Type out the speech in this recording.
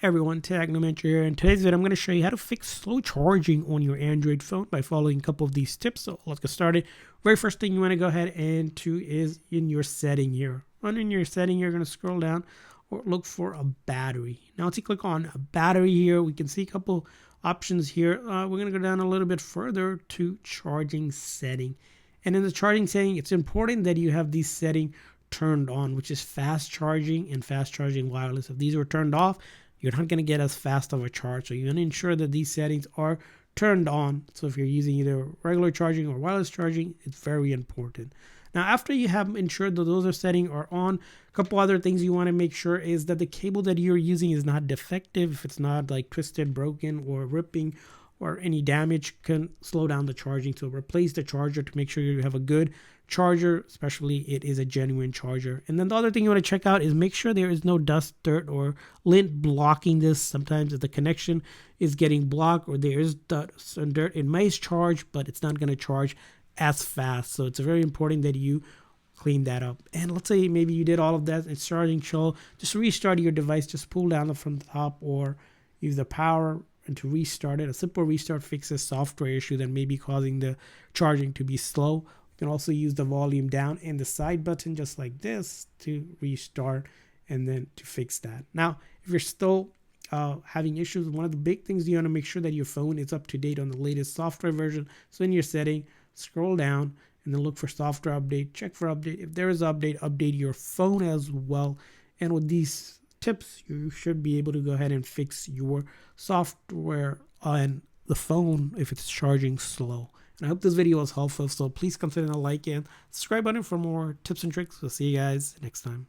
Everyone, Technomentary here. In today's video, I'm going to show you how to fix slow charging on your Android phone by following a couple of these tips. So let's get started. Very first thing you want to go ahead and do is in your setting here. Under your setting, you're going to scroll down or look for a battery. Now, once you click on a battery here, we can see a couple options here. We're going to go down a little bit further to charging setting. And in the charging setting, it's important that you have these settings turned on, which is fast charging and fast charging wireless. If these were turned off, you're not going to get as fast of a charge. So you want to ensure that these settings are turned on. So if you're using either regular charging or wireless charging, it's very important. Now, after you have ensured that those are settings are on, a couple other things you want to make sure is that the cable that you're using is not defective. If it's not like twisted, broken, or ripping, or any damage, can slow down the charging. So replace the charger to make sure you have a good charger, especially it is a genuine charger. And then the other thing you want to check out is make sure there is no dust, dirt, or lint blocking this. Sometimes if the connection is getting blocked or there is dust and dirt, it may charge, but it's not going to charge as fast. So it's very important that you clean that up. And let's say maybe you did all of that, it's charging slow, just restart your device, just pull down from the top or use the power and to restart it. A simple restart fixes software issue that may be causing the charging to be slow. You can also use the volume down and the side button just like this to restart and then to fix that. Now, if you're still having issues, one of the big things you want to make sure that your phone is up to date on the latest software version. So in your setting, scroll down and then look for software update, check for update. If there is an update, update your phone as well. And with these tips, you should be able to go ahead and fix your software on the phone if it's charging slow. And I hope this video was helpful, so please consider a like and subscribe button for more tips and tricks. We'll see you guys next time.